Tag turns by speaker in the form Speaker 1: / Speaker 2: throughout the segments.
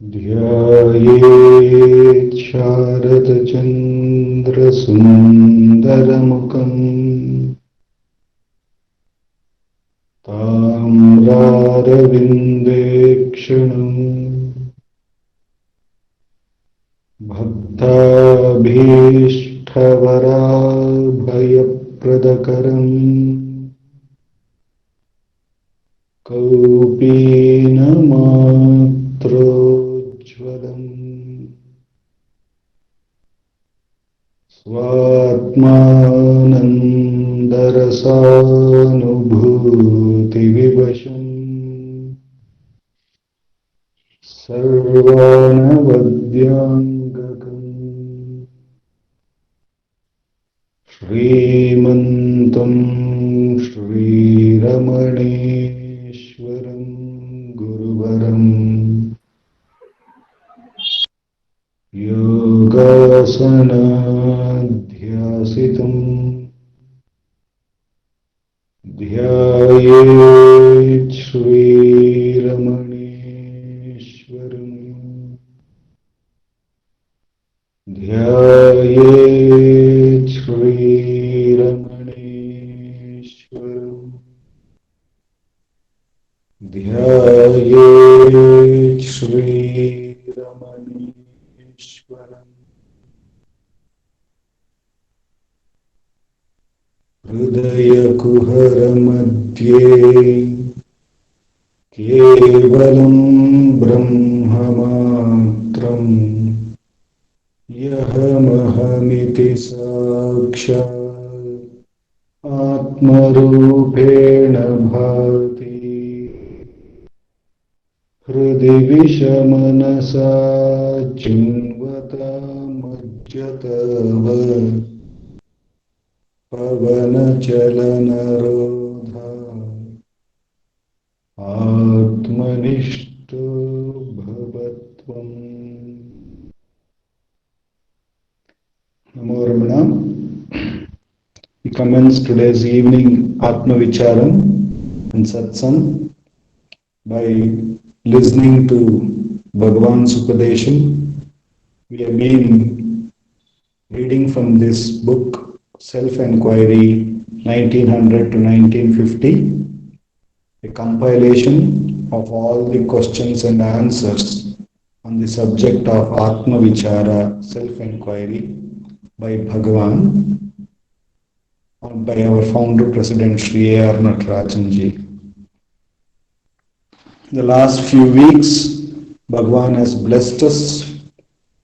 Speaker 1: ध्यायेत् शारदचन्द्रसुन्दरमुखम् ताम्रारविन्देक्षणम् भक्ताभीष्टवराभयप्रदकरम् कौपीनमात्रोज्ज्वलम् स्वात्मानन्दरसानुभूतिविवशम् सर्वानवद्याङ्गकम् श्रीमन्तं श्रीरमणेश्वरं गुरुवरम् योगासनाध्यासितम् ध्यायेत् श्रीरमणेश्वरम् ध्यायेत् श्रीरमणेश्वरम् ध्यायेत् श्रीरमणेश्वरम् हृदयकुहरमध्ये केवलं ब्रह्ममात्रम् यहमहमिति साक्षात् आत्मरूपेण भाति हृदि विषमनसा चिन्वता मज्जतव पवनचलनरोधा आत्मनिष्ठो भवत्वम्। Namo Ramana. We commence today's evening Atma Vicharam and Satsangh by listening to Bhagavan's Upadesham. We have been reading from this book, Self-Enquiry 1900 to 1950, a compilation of all the questions and answers on the subject of Atma Vichara, self-enquiry, by Bhagavan, and by our founder, President Sri A.R. Natarajanji. The last few weeks, Bhagavan has blessed us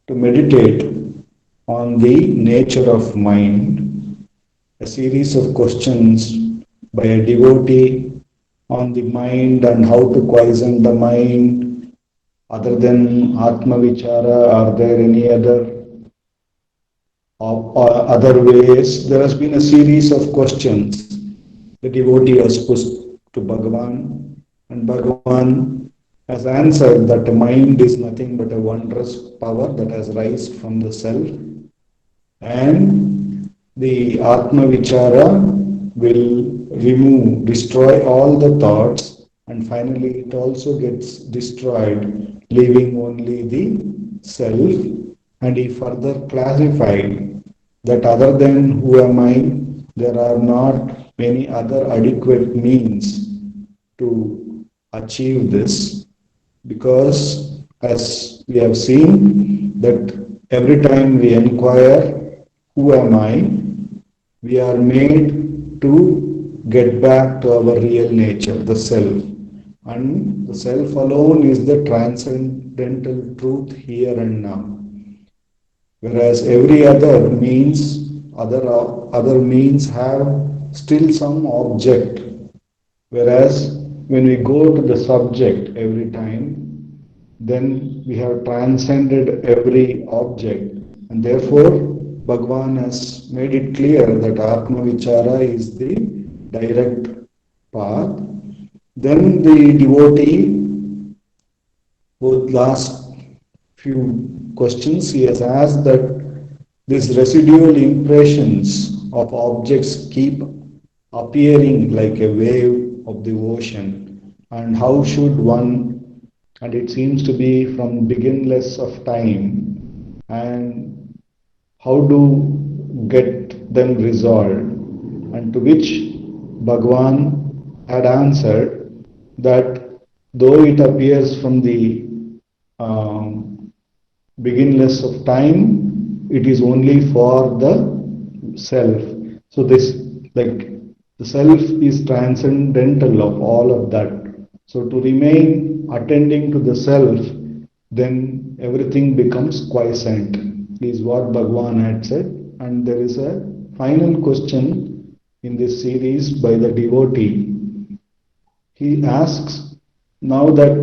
Speaker 1: to meditate on the nature of mind, a series of questions by a devotee on the mind and how to quieten the mind. Other than Atma Vichara, are there any other ways? There has been a series of questions the devotee has put to Bhagavan, and Bhagavan has answered that the mind is nothing but a wondrous power that has risen from the self, and the Atma Vichara will destroy all the thoughts, and finally it also gets destroyed, leaving only the self. And he further clarified that other than who am I, there are not many other adequate means to achieve this, because as we have seen that every time we inquire who am I, we are made to get back to our real nature, the self. And the self alone is the transcendental truth here and now. Whereas every other means have still some object. Whereas when we go to the subject every time, then we have transcended every object, and therefore Bhagavan has made it clear that Atma Vichara is the direct path. Then the devotee, both last few questions, he has asked that these residual impressions of objects keep appearing like a wave of the ocean, and how should one and it seems to be from beginless of time, and how to get them resolved, and to which Bhagwan had answered that though it appears from the um, beginless of time, it is only for the self. So this, like, the self is transcendental of all of that. So to remain attending to the self, then everything becomes quiescent, is what Bhagwan had said. And there is a final question in this series by the devotee. He asks, now that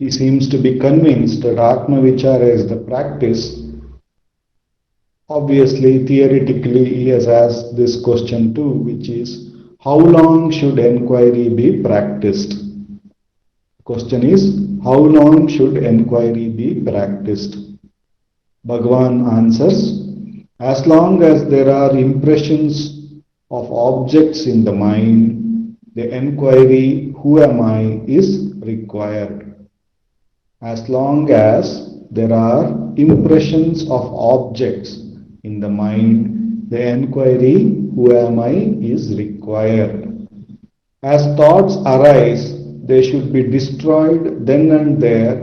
Speaker 1: he seems to be convinced that Atma Vichara is the practice, obviously, theoretically, he has asked this question too, which is, how long should enquiry be practiced? The question is, how long should enquiry be practiced? Bhagavan answers, as long as there are impressions of objects in the mind, the enquiry, who am I, is required. As long as there are impressions of objects in the mind, the enquiry, who am I, is required. As thoughts arise, they should be destroyed then and there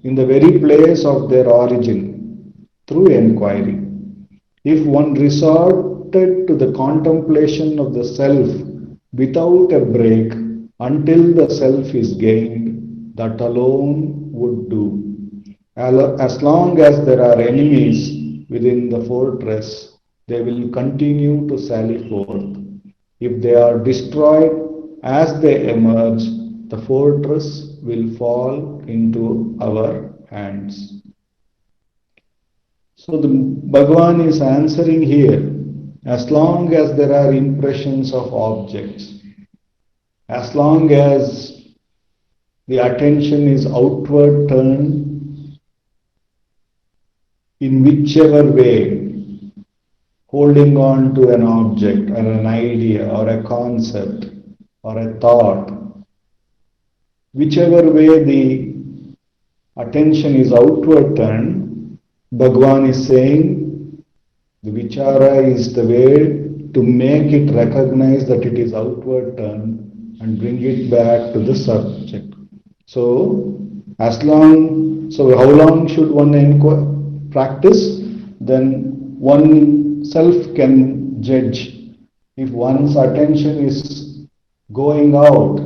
Speaker 1: in the very place of their origin through enquiry. If one resorted to the contemplation of the self without a break until the self is gained, that alone would do. As long as there are enemies within the fortress, they will continue to sally forth. If they are destroyed as they emerge, the fortress will fall into our hands. So the Bhagavan is answering here, as long as there are impressions of objects, as long as the attention is outward turned in whichever way, holding on to an object or an idea or a concept or a thought, whichever way the attention is outward turned, Bhagavan is saying the vichara is the way to make it recognize that it is outward turned and bring it back to the subject. So, how long should one practice? Then one self can judge. If one's attention is going out,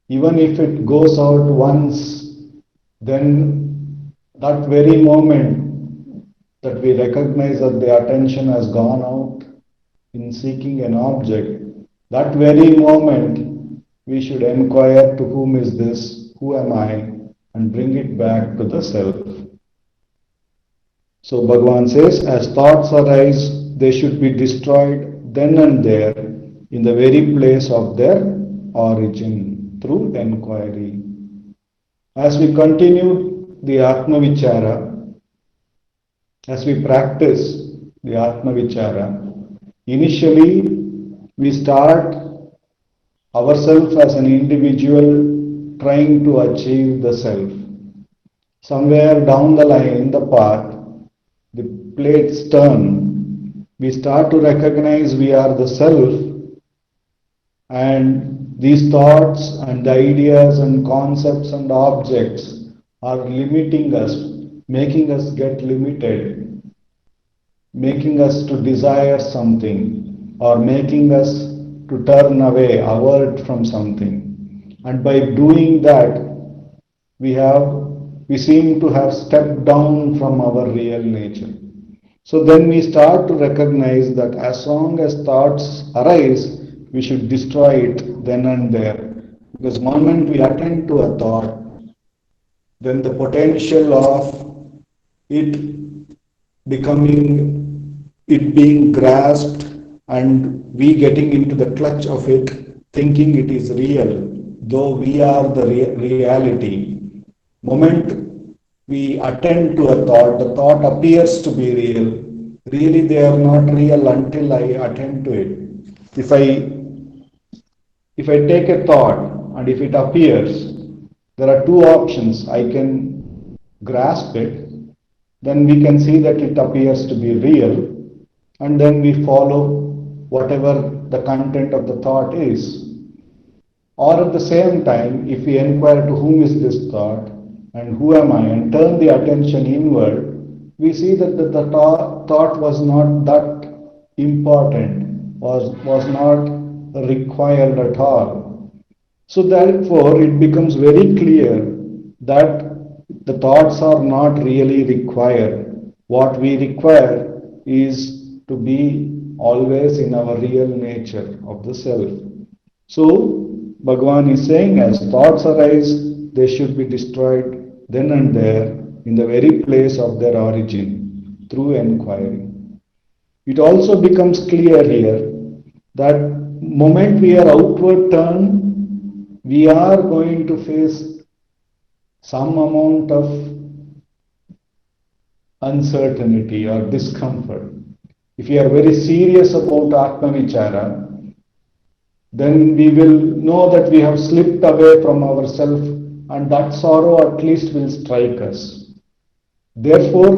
Speaker 1: even if it goes out once, then that very moment that we recognize that the attention has gone out in seeking an object, that very moment we should inquire, to whom is this, who am I, and bring it back to the self. So Bhagavan says, as thoughts arise, they should be destroyed then and there in the very place of their origin through enquiry. As we continue the Atma Vichara, as we practice the Atma Vichara, initially we start ourselves as an individual trying to achieve the self. Somewhere down the line in the path, the plates turn. We start to recognize we are the self, and these thoughts and ideas and concepts and objects are limiting us, making us get limited, making us to desire something, or making us to turn away, avert from something. And by doing that, we seem to have stepped down from our real nature. So then we start to recognize that as long as thoughts arise, we should destroy it then and there. Because the moment we attend to a thought, then the potential of it it being grasped and we getting into the clutch of it, thinking it is real, though we are the reality. Moment we attend to a thought, the thought appears to be real. Really, they are not real until I attend to it. If I take a thought and if it appears, There are two options. I can grasp it, then we can see that it appears to be real, and then we follow whatever the content of the thought is. Or at the same time, if we inquire to whom is this thought and who am I and turn the attention inward, we see that the thought was not that important, was not required at all. So therefore, it becomes very clear that the thoughts are not really required. What we require is to be always in our real nature of the self. So Bhagavan is saying, as thoughts arise, they should be destroyed then and there in the very place of their origin through enquiry. It also becomes clear here that moment we are outward turned, we are going to face some amount of uncertainty or discomfort. If we are very serious about Atma Vichara, then we will know that we have slipped away from ourselves, and that sorrow at least will strike us. Therefore,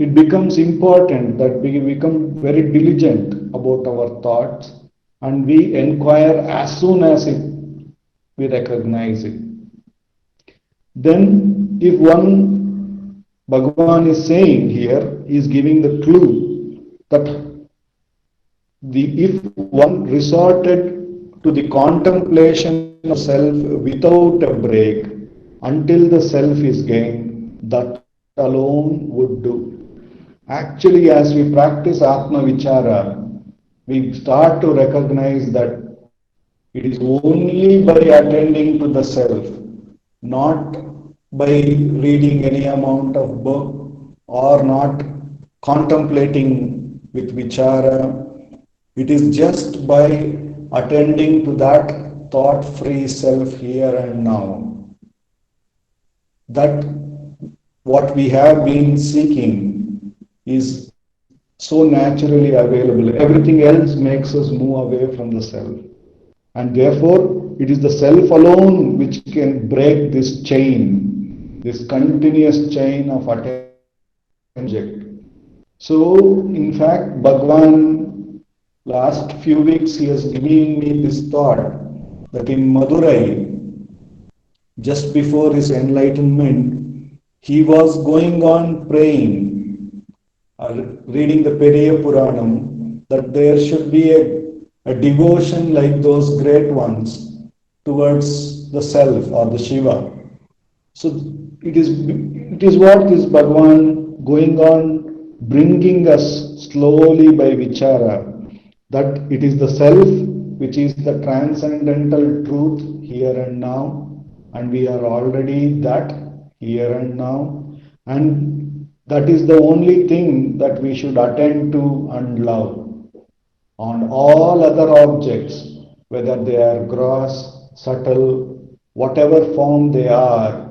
Speaker 1: it becomes important that we become very diligent about our thoughts and we inquire as soon as we recognize it. Then, if one, Bhagavan is saying here, he is giving the clue that if one resorted to the contemplation of self without a break until the self is gained, that alone would do. Actually, as we practice Atma Vichara, we start to recognize that it is only by attending to the self, not by reading any amount of book or not contemplating with Vichara. It is just by attending to that thought free self here and now that what we have been seeking is so naturally available. Everything else makes us move away from the self. And therefore, it is the self alone which can break this chain, this continuous chain of attention to one object. So, in fact, Bhagwan, last few weeks, he has given me this thought that in Madurai, just before his enlightenment, he was going on praying, reading the Periya Puranam, that there should be a devotion like those great ones towards the self or the Shiva. So it is what is Bhagavan going on bringing us slowly by vichara, that it is the self which is the transcendental truth here and now, and we are already that here and now, and that is the only thing that we should attend to and love. On all other objects, whether they are gross, subtle, whatever form they are,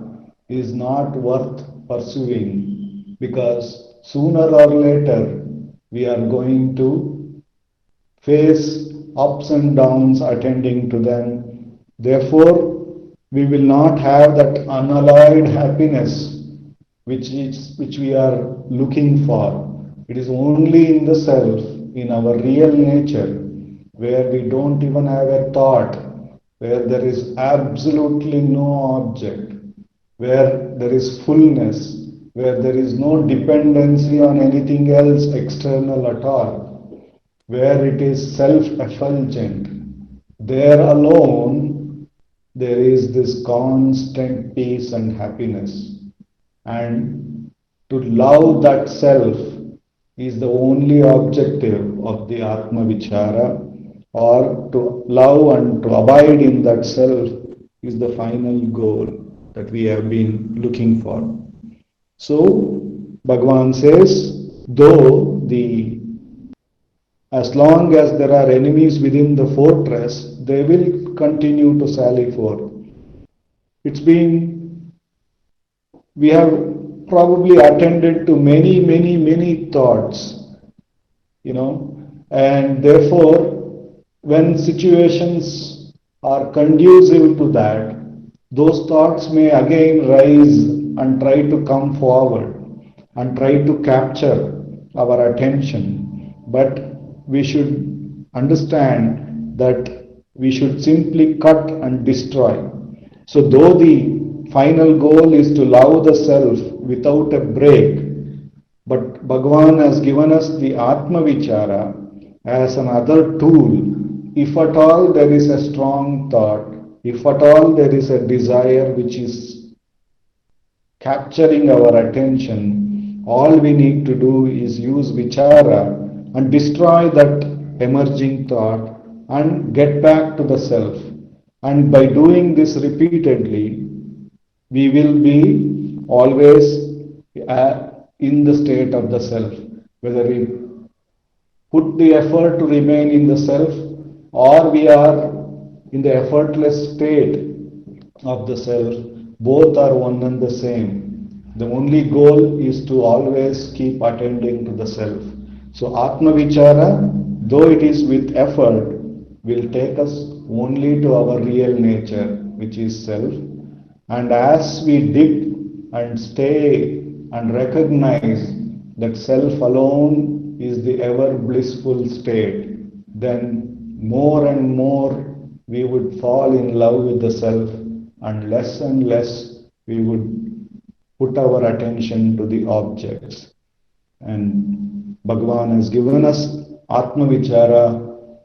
Speaker 1: is not worth pursuing, because sooner or later we are going to face ups and downs attending to them. Therefore, we will not have that unalloyed happiness which we are looking for. It is only in the self, in our real nature, where we don't even have a thought, where there is absolutely no object, where there is fullness, where there is no dependency on anything else external at all, where it is self-effulgent. There alone, there is this constant peace and happiness. And to love that self is the only objective of the Atma Vichara, or to love and to abide in that self is the final goal that we have been looking for. So, Bhagavan says, though as long as there are enemies within the fortress, they will continue to sally forth. It's been, we have probably attended to many thoughts, and therefore, when situations are conducive to that, those thoughts may again rise and try to come forward and try to capture our attention. But we should understand that we should simply cut and destroy. So, though the final goal is to love the self without a break, but Bhagavan has given us the Atma Vichara as another tool. If at all there is a strong thought, if at all there is a desire which is capturing our attention, all we need to do is use Vichara and destroy that emerging thought and get back to the self. And by doing this repeatedly, we will be always in the state of the self, whether we put the effort to remain in the self or we are in the effortless state of the self, both are one and the same. The only goal is to always keep attending to the self. So, Atma Vichara, though it is with effort, will take us only to our real nature, which is self. And as we dig and stay and recognize that self alone is the ever blissful state, then more and more we would fall in love with the self, and less we would put our attention to the objects. And Bhagavan has given us Atma Vichara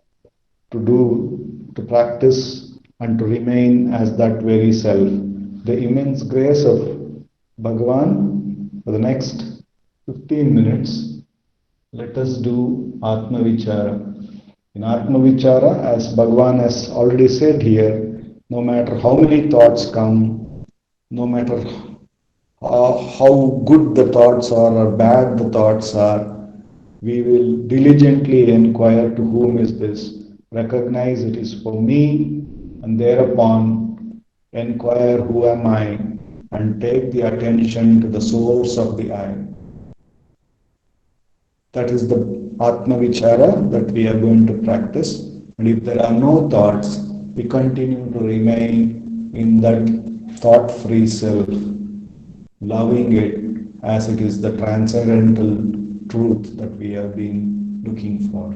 Speaker 1: to do, to practice, and to remain as that very self. The immense grace of Bhagavan for the next 15 minutes. Let us do Atma Vichara. In Atma Vichara, as Bhagavan has already said here, no matter how many thoughts come, no matter how good the thoughts are or bad the thoughts are, we will diligently inquire to whom is this, recognize it is for me, and thereupon inquire who am I, and take the attention to the source of the I. That is the Atma Vichara that we are going to practice. And if there are no thoughts, we continue to remain in that thought free self, loving it as it is the transcendental truth that we have been looking for.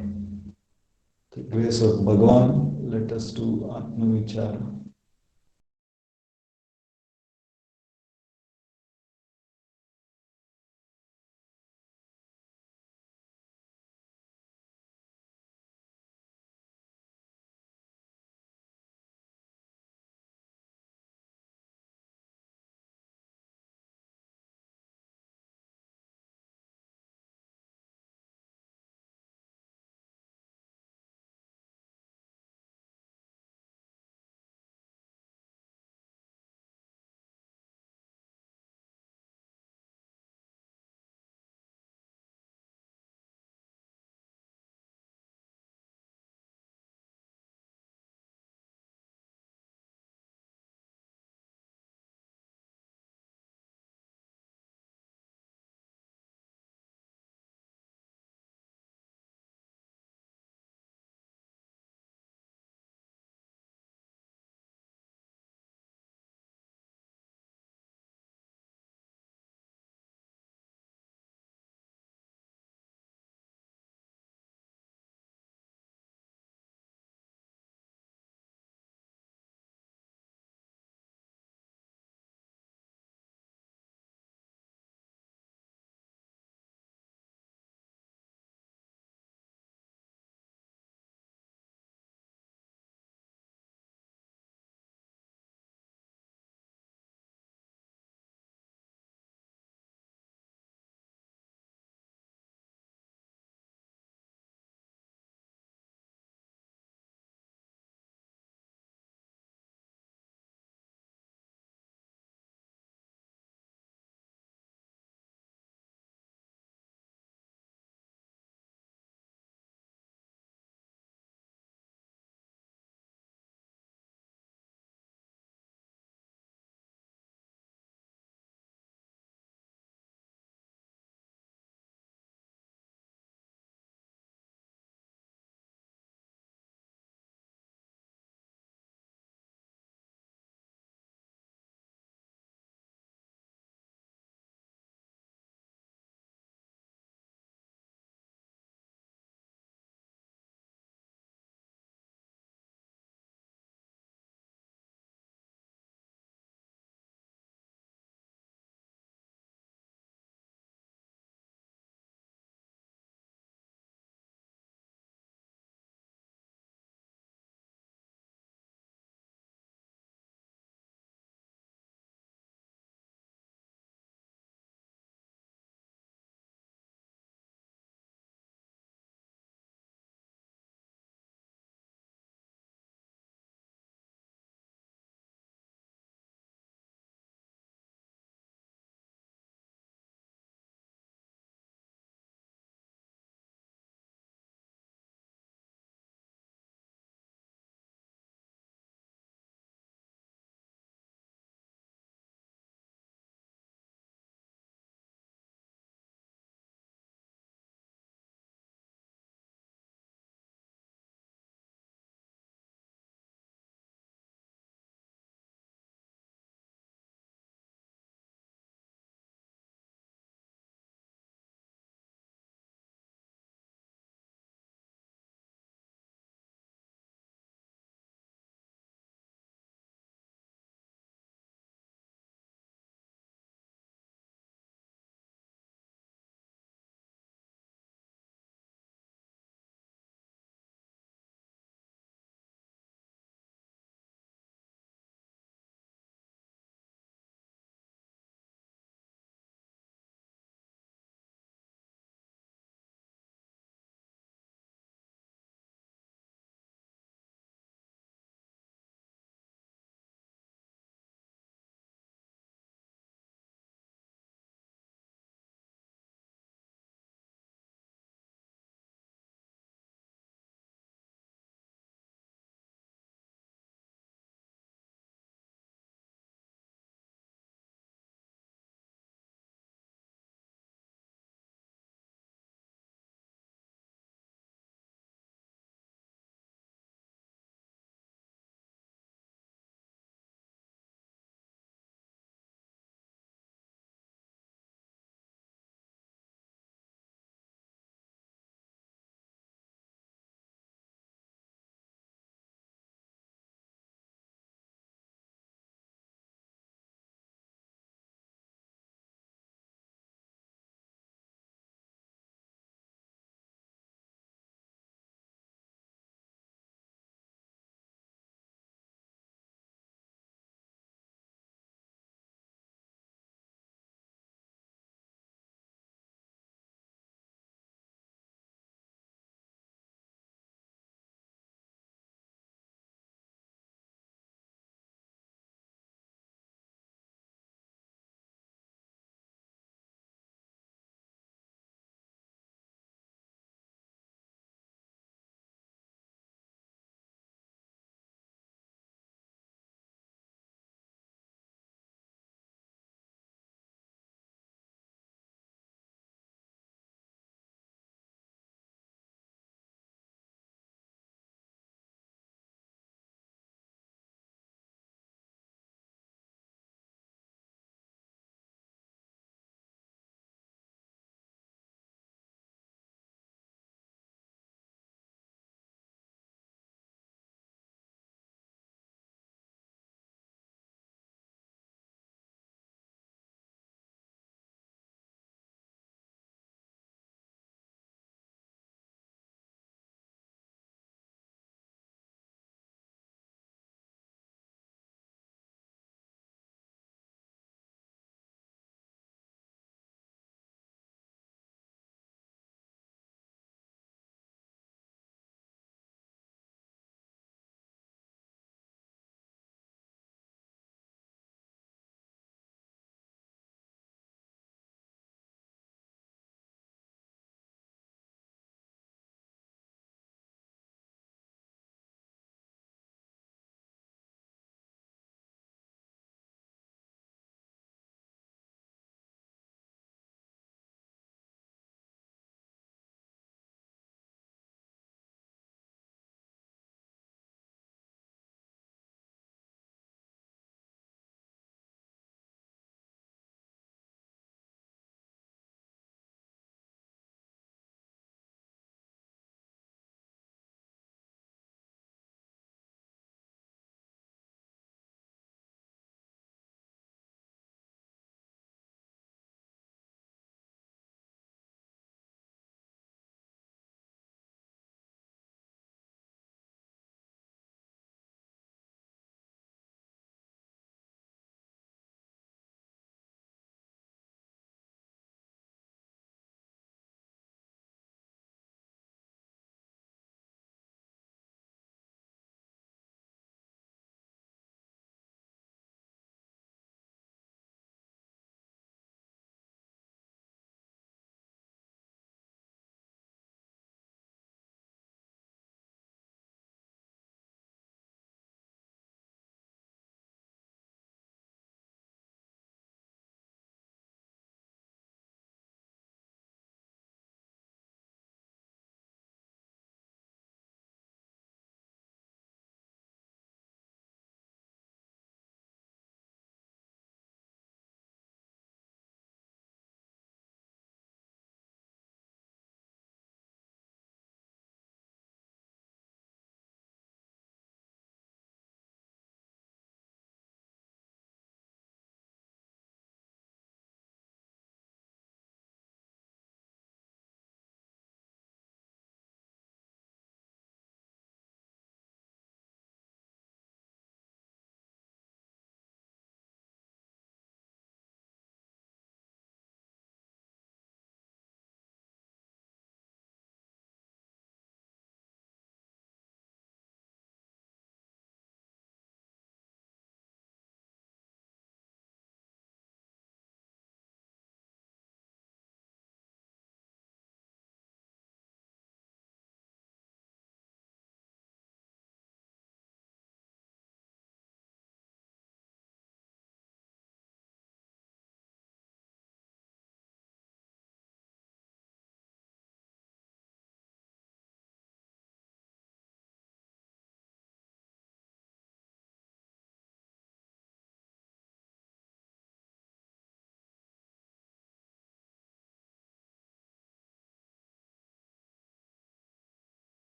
Speaker 1: The grace of Bhagavan, let us do Atma Vichara.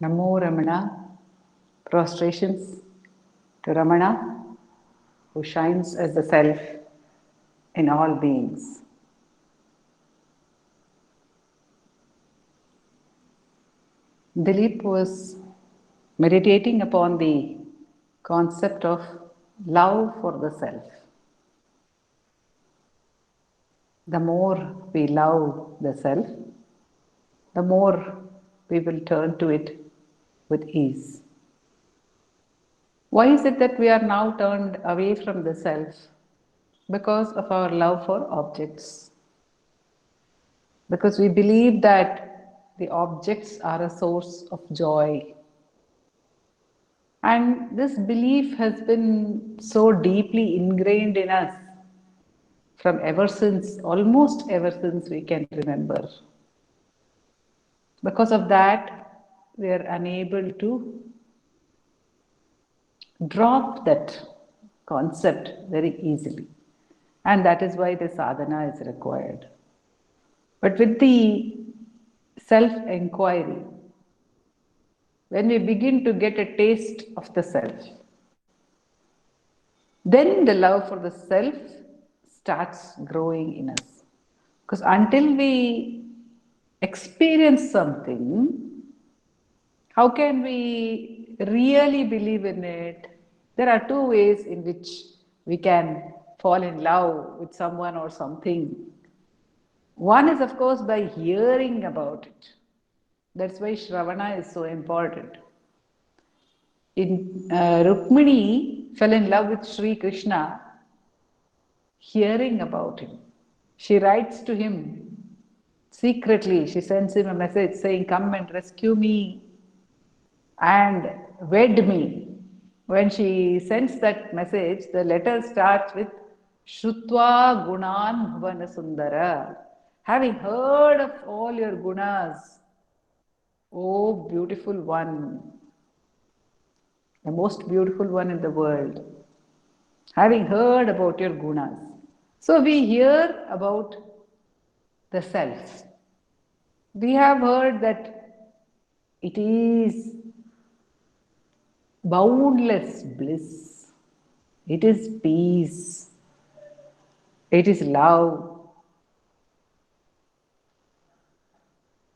Speaker 2: Namo Ramana, prostrations to Ramana, who shines as the Self in all beings. Dilip was meditating upon the concept of love for the Self. The more we love the Self, the more we will turn to it with ease. Why is it that we are now turned away from the Self? Because of our love for objects. Because we believe that the objects are a source of joy. And this belief has been so deeply ingrained in us from ever since, almost ever since we can remember. Because of that, we are unable to drop that concept very easily. And that is why the sadhana is required. But with the self inquiry, when we begin to get a taste of the self, then the love for the self starts growing in us. Because until we experience something, how can we really believe in it? There are two ways in which we can fall in love with someone or something. One is, of course, by hearing about it. That's why Shravana is so important. Rukmini fell in love with Sri Krishna hearing about him. She writes to him secretly. She sends him a message saying, "Come and rescue me and wed me." When she sends that message, the letter starts with Shrutva Gunan Bhuvana Sundara. Having heard of all your gunas, oh beautiful one, the most beautiful one in the world, having heard about your gunas. So we hear about the self. We have heard that it is boundless bliss, it is peace, it is love,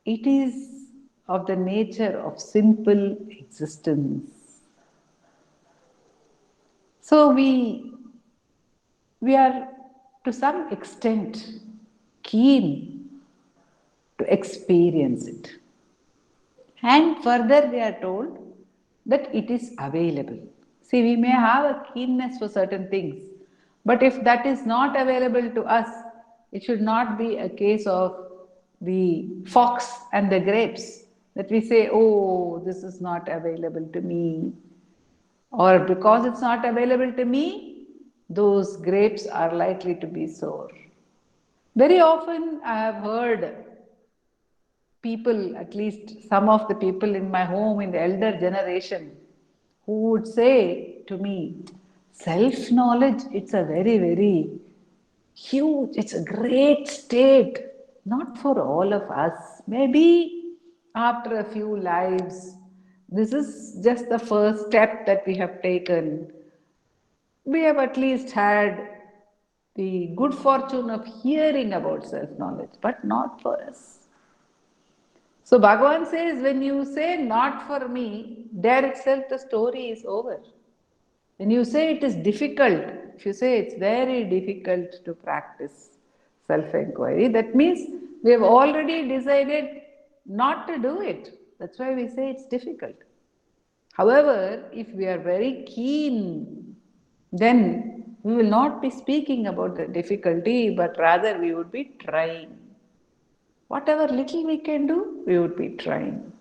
Speaker 2: it is of the nature of simple existence. So we are to some extent keen to experience it. And further, we are told that it is available. See, we may have a keenness for certain things, but if that is not available to us, it should not be a case of the fox and the grapes that we say, oh, this is not available to me, or because it's not available to me, those grapes are likely to be sour. Very often, I have heard people, at least some of the people in my home in the elder generation, who would say to me, self knowledge, it's a very, very huge, it's a great state, not for all of us. Maybe after a few lives, this is just the first step that we have taken. We have at least had the good fortune of hearing about self knowledge, but not for us. So Bhagavan says, when you say not for me, there itself the story is over. When you say it is difficult, if you say it's very difficult to practice self-inquiry, that means we have already decided not to do it. That's why we say it's difficult. However, if we are very keen, then we will not be speaking about the difficulty, but rather we would be trying. Whatever little we can do, we would be trying.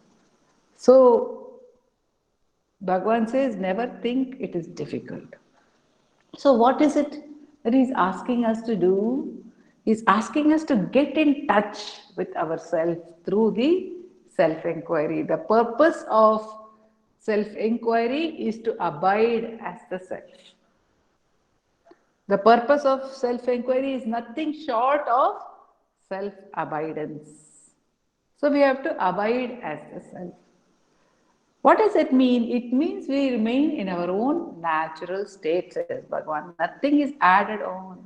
Speaker 2: So, Bhagavan says, never think it is difficult. So, what is it that he is asking us to do? He's asking us to get in touch with ourselves through the self inquiry. The purpose of self inquiry is to abide as the self. The purpose of self inquiry is nothing short of self abidance. So we have to abide as the self. What does it mean? It means we remain in our own natural state, says Bhagavan. Nothing is added on.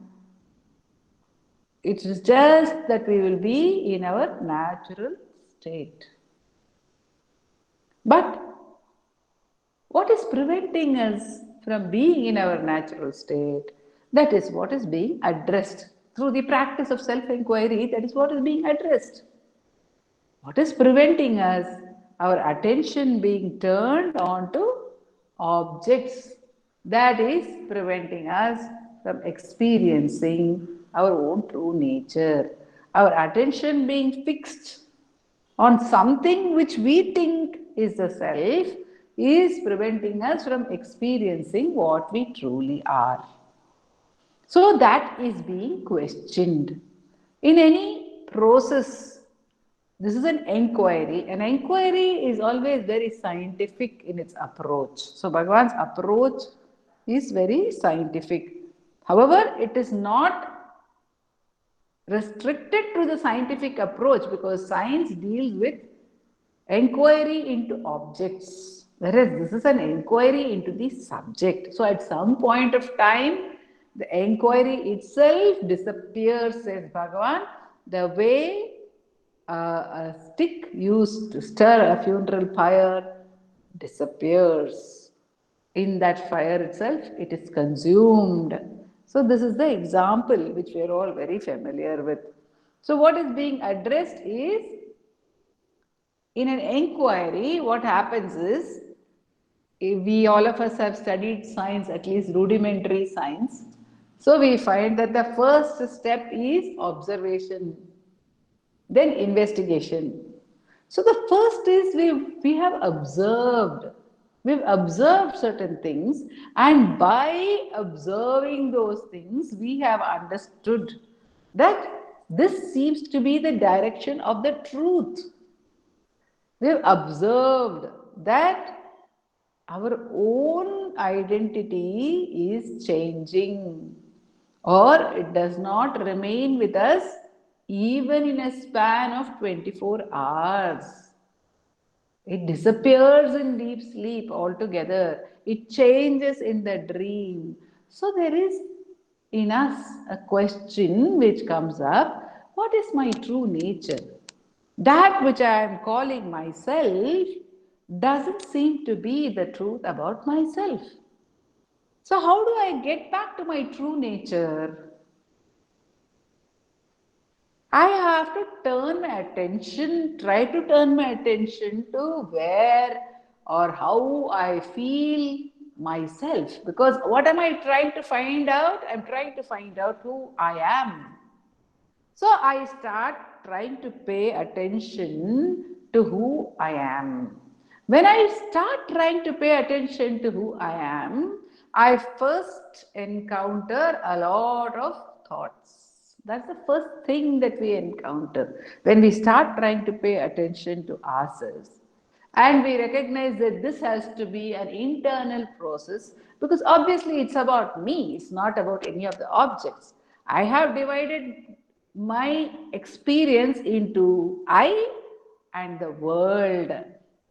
Speaker 2: It is just that we will be in our natural state. But what is preventing us from being in our natural state? That is what is being addressed. Through the practice of self inquiry, that is what is being addressed. What is preventing us? Our attention being turned onto objects. That is preventing us from experiencing our own true nature. Our attention being fixed on something which we think is the self is preventing us from experiencing what we truly are. So that is being questioned. In any process, this is an enquiry. An enquiry is always very scientific in its approach. So Bhagavan's approach is very scientific. However, it is not restricted to the scientific approach because science deals with enquiry into objects, whereas this is an enquiry into the subject. So at some point of time, the enquiry itself disappears, says Bhagavan, the way a stick used to stir a funeral pyre disappears. In that fire itself, it is consumed. So, this is the example which we are all very familiar with. So, what is being addressed is in an inquiry, what happens is we all of us have studied science, at least rudimentary science. So, we find that the first step is observation, then investigation. So the first is we have observed. We've observed certain things, and by observing those things, we have understood that this seems to be the direction of the truth. We've observed that our own identity is changing, or it does not remain with us even in a span of 24 hours. It disappears in deep sleep altogether. It changes in the dream. So there is in us a question which comes up: what is my true nature? That which I am calling myself doesn't seem to be the truth about myself. So, how do I get back to my true nature? I have to turn my attention, try to turn my attention to where or how I feel myself. Because what am I trying to find out? I'm trying to find out who I am. So I start trying to pay attention to who I am. When I start trying to pay attention to who I am, I first encounter a lot of thoughts. That's the first thing that we encounter when we start trying to pay attention to ourselves. And we recognize that this has to be an internal process because obviously it's about me, it's not about any of the objects. I have divided my experience into I and the world,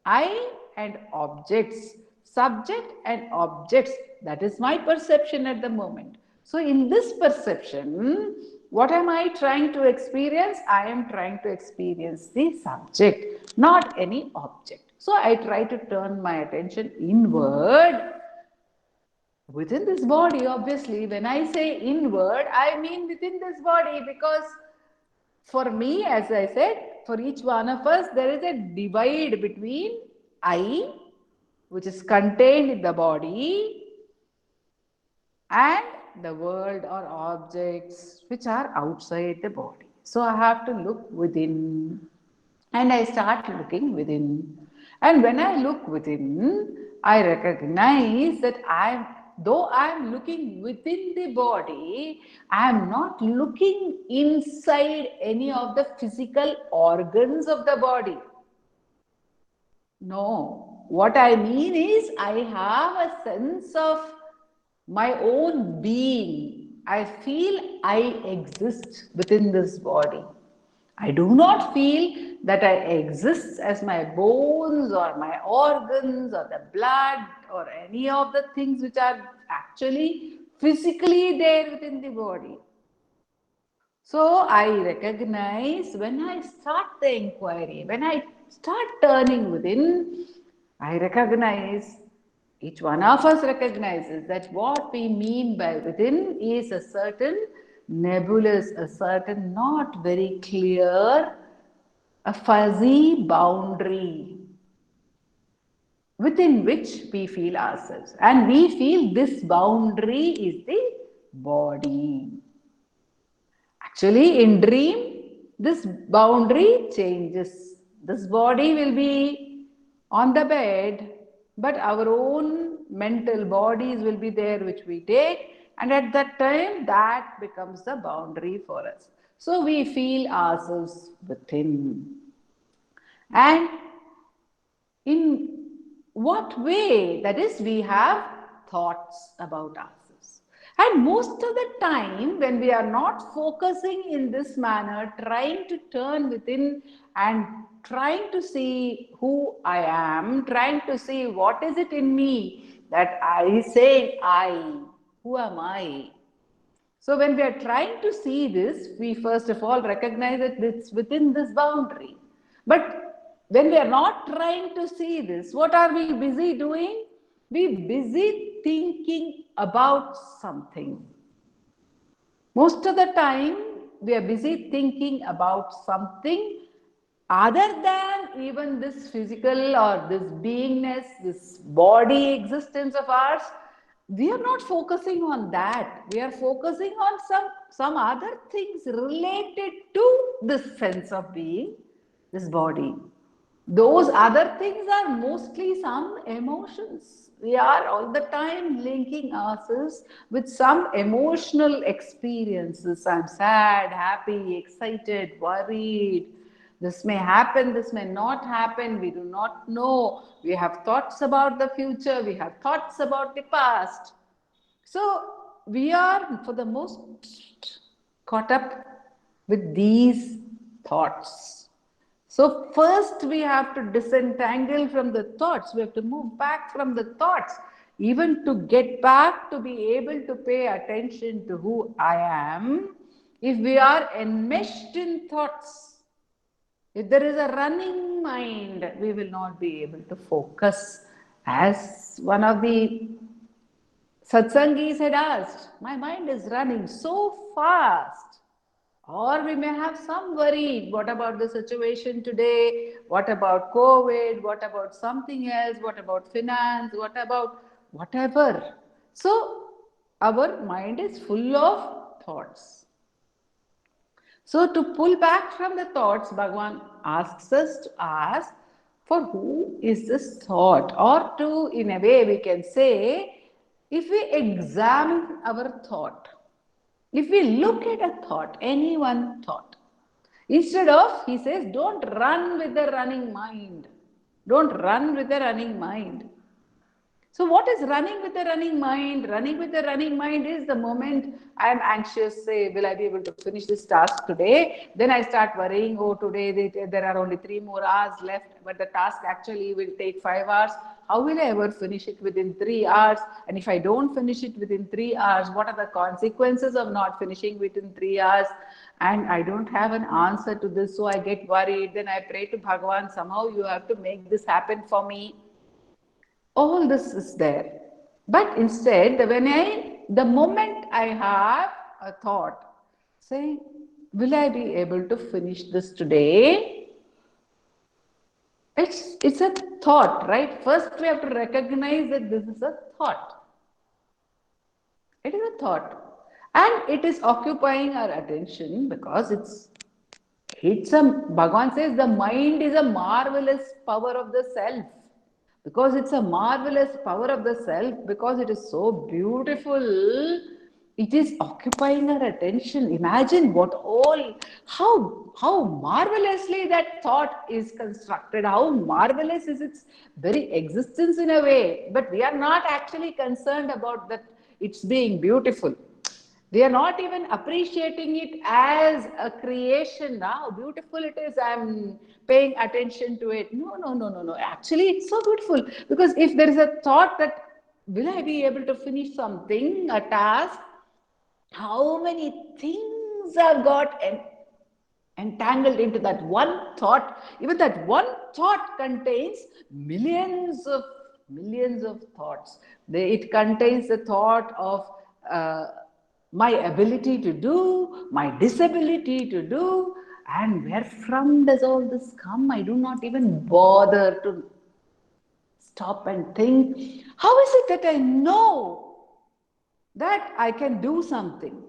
Speaker 2: I and objects, subject and objects. That is my perception at the moment. So, in this perception, what am I trying to experience? I am trying to experience the subject, not any object. So, I try to turn my attention inward within this body. Obviously, when I say inward, I mean within this body because for me, as I said, for each one of us, there is a divide between I, which is contained in the body, and the world or objects which are outside the body. So I have to look within, and I start looking within. And when I look within, I recognize that though I am looking within the body, I am not looking inside any of the physical organs of the body. No, what I mean is I have a sense of my own being. I feel I exist within this body. I do not feel that I exist as my bones or my organs or the blood or any of the things which are actually physically there within the body. So I recognize when I start the inquiry, when I start turning within, I recognize, each one of us recognizes that what we mean by within is a certain nebulous, a certain not very clear, a fuzzy boundary within which we feel ourselves. And we feel this boundary is the body. Actually, in dream, this boundary changes. This body will be on the bed, but our own mental bodies will be there, which we take, and at that time, that becomes the boundary for us. So we feel ourselves within. And in what way? That is, we have thoughts about ourselves. And most of the time, when we are not focusing in this manner, trying to turn within and trying to see who I am, trying to see what is it in me that I say I, who am I? So when we are trying to see this, we first of all recognize that it's within this boundary. But when we are not trying to see this, what are we busy doing? We busy thinking about something. Most of the time, we are busy thinking about something other than even this physical or this beingness, this body existence of ours. We are not focusing on that. We are focusing on some other things related to this sense of being, this body. Those other things are mostly some emotions. We are all the time linking ourselves with some emotional experiences. I'm sad, happy, excited, worried. This may happen, this may not happen. We do not know. We have thoughts about the future, we have thoughts about the past. So we are, for the most, caught up with these thoughts. So first we have to disentangle from the thoughts. We have to move back from the thoughts. Even to get back to be able to pay attention to who I am, if we are enmeshed in thoughts, if there is a running mind, we will not be able to focus. As one of the Satsangis had asked, my mind is running so fast. Or we may have some worry. What about the situation today? What about COVID? What about something else? What about finance? What about whatever? So, our mind is full of thoughts. So, to pull back from the thoughts, Bhagavan asks us to ask for who is this thought? Or to, in a way, we can say, if we examine our thought, if we look at a thought, any one thought, instead of, he says, don't run with the running mind. Don't run with the running mind. So what is running with the running mind? Running with the running mind is the moment I am anxious, say, will I be able to finish this task today? Then I start worrying, oh, today there are only 3 more hours left, but the task actually will take 5 hours. How will I ever finish it within 3 hours? And if I don't finish it within 3 hours, what are the consequences of not finishing within 3 hours? And I don't have an answer to this, so I get worried. Then I pray to Bhagavan, somehow you have to make this happen for me. All this is there. But instead, the moment I have a thought saying, will I be able to finish this today? It's a thought, right? First we have to recognize that this is a thought. It is a thought. And it is occupying our attention because Bhagavan says the mind is a marvelous power of the self. because it's a marvelous power of the self, because it is so beautiful, it is occupying our attention. Imagine what all, how marvelously that thought is constructed, how marvelous is its very existence in a way, but we are not actually concerned about that it's being beautiful. We are not even appreciating it as a creation. Now beautiful it is, I'm paying attention to it. No, no, no, no, no, actually it's so beautiful, because if there is a thought that will I be able to finish something, a task, how many things have got entangled into that one thought. Even that one thought contains millions of thoughts. It contains the thought of uh, my ability to do, my disability to do, and where from does all this come? I do not even bother to stop and think, how is it that I know that I can do something?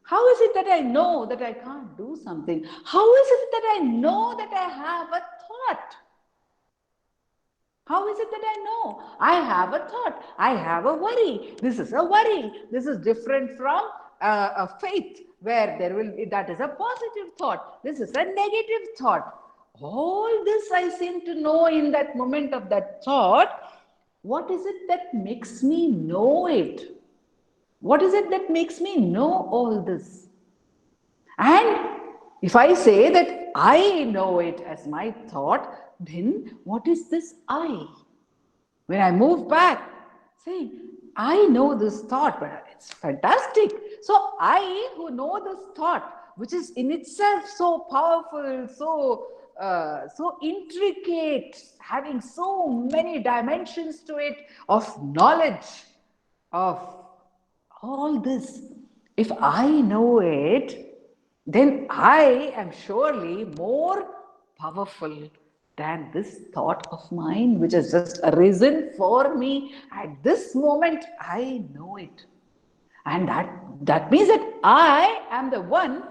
Speaker 2: How is it that I know that I can't do something? How is it that I know that I have a thought? How is it that I know? I have a thought. I have a worry. This is a worry. This is different from a faith where there will be, that is a positive thought. This is a negative thought. All this I seem to know in that moment of that thought. What is it that makes me know it? What is it that makes me know all this? And if I say that I know it as my thought, then what is this I? When I move back, saying, I know this thought, but it's fantastic. So I who know this thought, which is in itself so powerful, so intricate, having so many dimensions to it of knowledge, of all this, if I know it, then I am surely more powerful than this thought of mine, which has just arisen for me at this moment. I know it. And that means that I am the one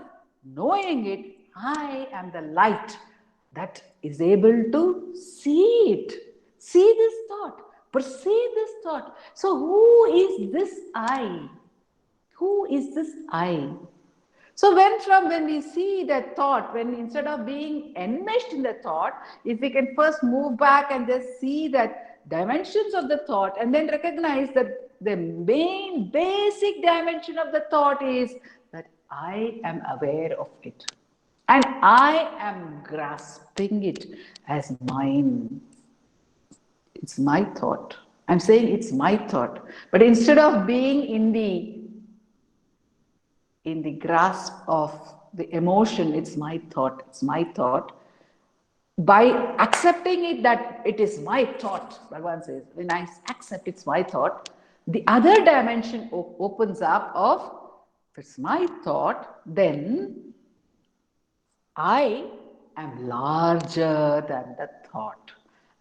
Speaker 2: knowing it. I am the light that is able to see it, see this thought, perceive this thought. So, who is this I? Who is this I? So when we see that thought, when instead of being enmeshed in the thought, if we can first move back and just see that dimensions of the thought, and then recognize that the main basic dimension of the thought is that I am aware of it. And I am grasping it as mine. It's my thought. I'm saying it's my thought. But instead of being in the grasp of the emotion, it's my thought. By accepting it that it is my thought, Bhagavan says, when I accept it's my thought, the other dimension opens up of, if it's my thought, then I am larger than the thought.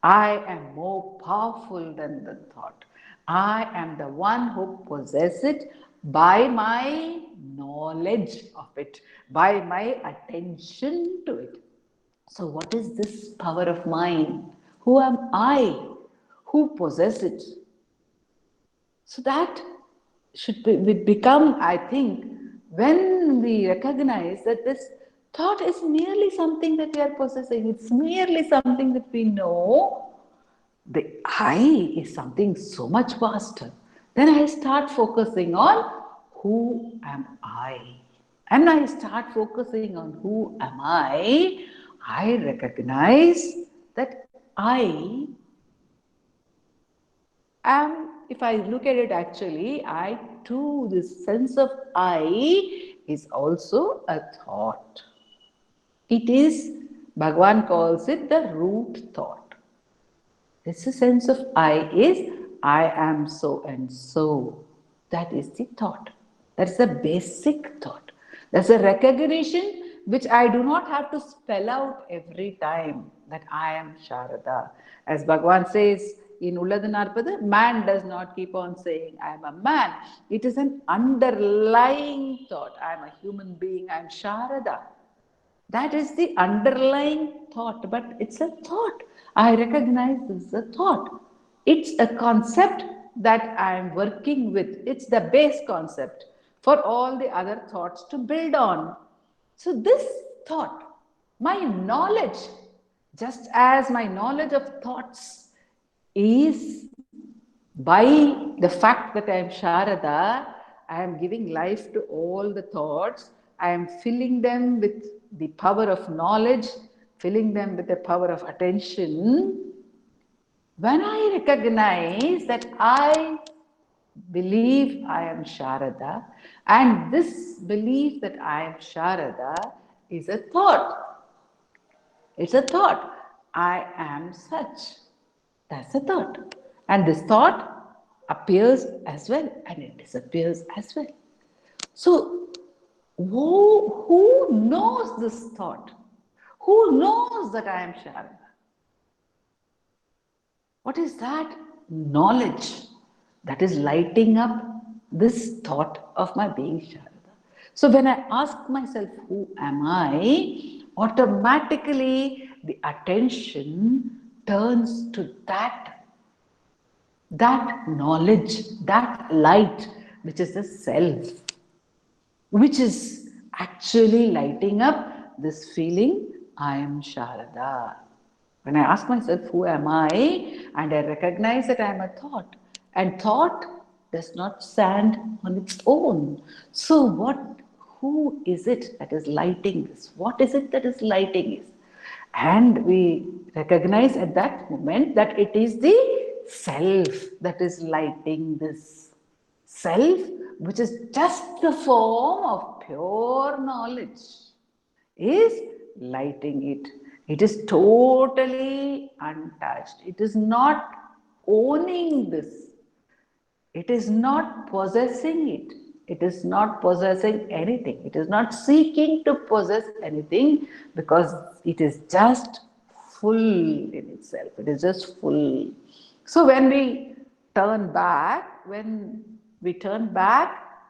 Speaker 2: I am more powerful than the thought. I am the one who possesses it by my knowledge of it, by my attention to it. So, what is this power of mine? Who am I? Who possesses it? So that should become, I think, when we recognize that this thought is merely something that we are possessing, it's merely something that we know, the I is something so much vaster. Then I start focusing on who am I? And I start focusing on who am I recognize that I if I look at it actually, I too, this sense of I is also a thought. It is, Bhagavan calls it the root thought. This sense of I is, I am so and so. That is the thought. That's the basic thought. That's a recognition which I do not have to spell out every time that I am Sharada. As Bhagavan says in Ulladanarpada, man does not keep on saying I am a man. It is an underlying thought. I am a human being, I am Sharada. That is the underlying thought, but it's a thought. I recognize this is a thought. It's a concept that I am working with. It's the base concept for all the other thoughts to build on. So, this thought, my knowledge, just as my knowledge of thoughts is by the fact that I am Sharada, I am giving life to all the thoughts, I am filling them with the power of knowledge, filling them with the power of attention. When I recognize that I believe I am Sharada, and this belief that I am Sharada is a thought. It's a thought. I am such. That's a thought. And this thought appears as well and it disappears as well. So, who knows this thought? Who knows that I am Sharada? What is that knowledge that is lighting up this thought of my being Sharada? So when I ask myself, who am I? Automatically the attention turns to that knowledge, that light, which is the self, which is actually lighting up this feeling, I am Sharada. When I ask myself, who am I? And I recognize that I am a thought. And thought does not stand on its own. So, who is it that is lighting this? What is it that is lighting this? And we recognize at that moment that it is the self that is lighting this. Self, which is just the form of pure knowledge, is lighting it. It is totally untouched. It is not owning this. It is not possessing it. It is not possessing anything. It is not seeking to possess anything because it is just full in itself. It is just full. So when we turn back, we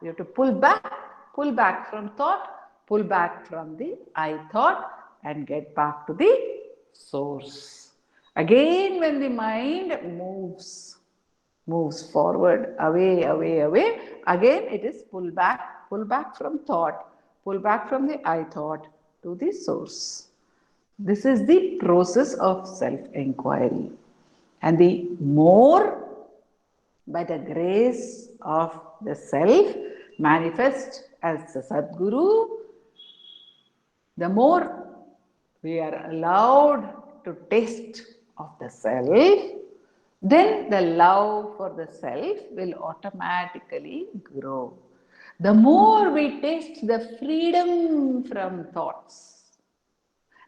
Speaker 2: have to pull back from thought, pull back from the I thought, and get back to the source. Again, when the mind moves forward, away, again it is pull back from thought, pull back from the I thought to the source. This is the process of self-inquiry. And the more by the grace of the self manifest as the Sadguru, the more we are allowed to taste of the self, then the love for the self will automatically grow. The more we taste the freedom from thoughts,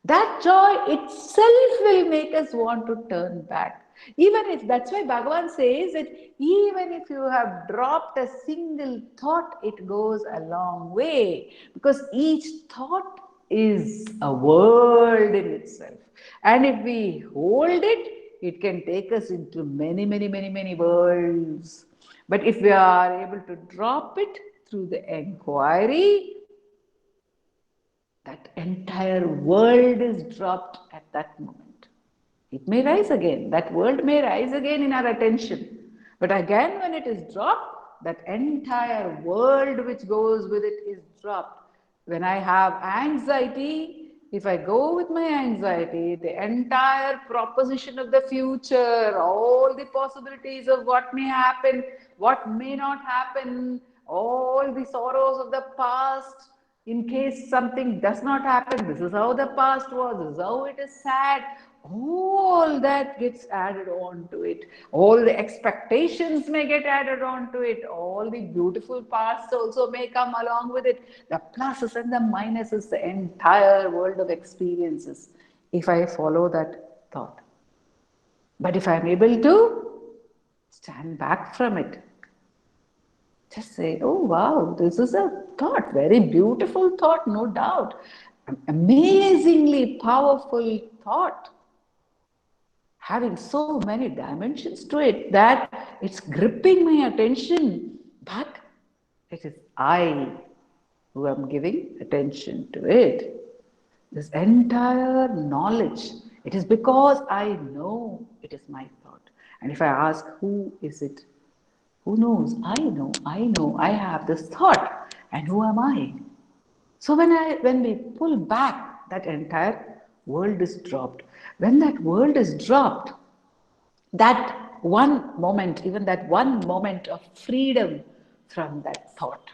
Speaker 2: that joy itself will make us want to turn back. Even if that's why Bhagavan says that even if you have dropped a single thought, it goes a long way because each thought is a world in itself. And if we hold it, it can take us into many worlds. But if we are able to drop it through the inquiry, that entire world is dropped at that moment. It may rise again. That world may rise again in our attention. But again, when it is dropped, that entire world which goes with it is dropped. When I have anxiety, if I go with my anxiety, the entire proposition of the future, all the possibilities of what may happen, what may not happen, all the sorrows of the past, in case something does not happen, this is how the past was, this is how it is sad. All that gets added on to it. All the expectations may get added on to it. All the beautiful parts also may come along with it. The pluses and the minuses, the entire world of experiences, if I follow that thought. But if I'm able to stand back from it, just say, oh wow, this is a thought, very beautiful thought, no doubt. Amazingly powerful thought, having so many dimensions to it that it's gripping my attention. But it is I who am giving attention to it. This entire knowledge, it is because I know it is my thought. And if I ask, who is it? Who knows? I know, I have this thought. And who am I? So when we pull back, that entire world is dropped. When that world is dropped, that one moment, even that one moment of freedom from that thought,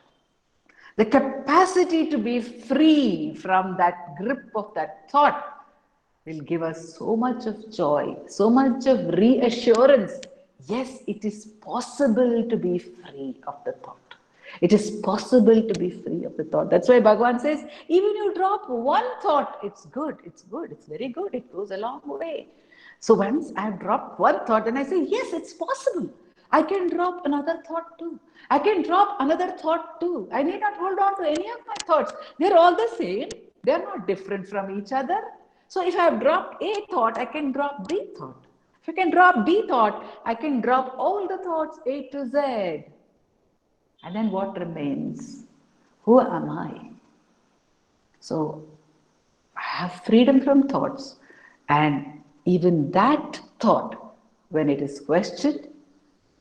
Speaker 2: the capacity to be free from that grip of that thought will give us so much of joy, so much of reassurance. Yes, it is possible to be free of the thought. It is possible to be free of the thought. That's why Bhagavan says, even you drop one thought, it's good, it's very good, it goes a long way. So once I've dropped one thought, and I say, yes, it's possible. I can drop another thought too. I can drop another thought too. I need not hold on to any of my thoughts. They're all the same. They're not different from each other. So if I have dropped A thought, I can drop B thought. If I can drop B thought, I can drop all the thoughts A to Z. And then what remains? Who am I? So I have freedom from thoughts. And even that thought, when it is questioned,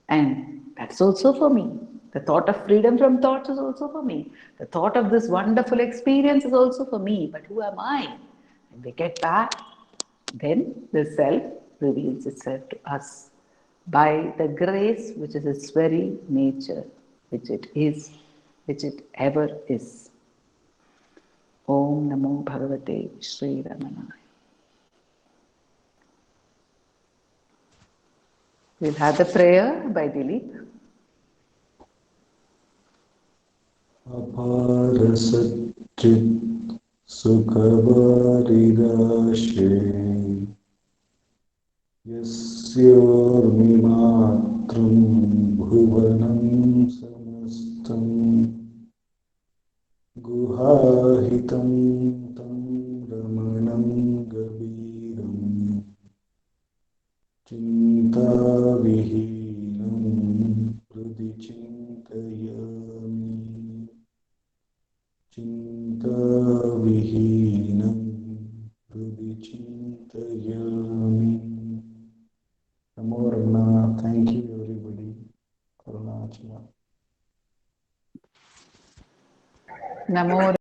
Speaker 2: and that's also for me. The thought of freedom from thoughts is also for me. The thought of this wonderful experience is also for me. But who am I? When we get back, then the self reveals itself to us by the grace which is its very nature, which it is, which it ever is. Om Namo Bhagavate Sri Ramanaya. We'll have the prayer by Dilip.
Speaker 1: अपार सच्चित् सुखवारिराशे यस्योर्मिमात्रं भुवनं समस्तं गुहाहितं तं रमणं गभीरं चिन्ताविहीनं हृदि चिन्तयामि चिन्ताविहीनं हृदि चिन्तयामि Namo Raghunath. Thank you everybody. Karunachana.
Speaker 2: Namo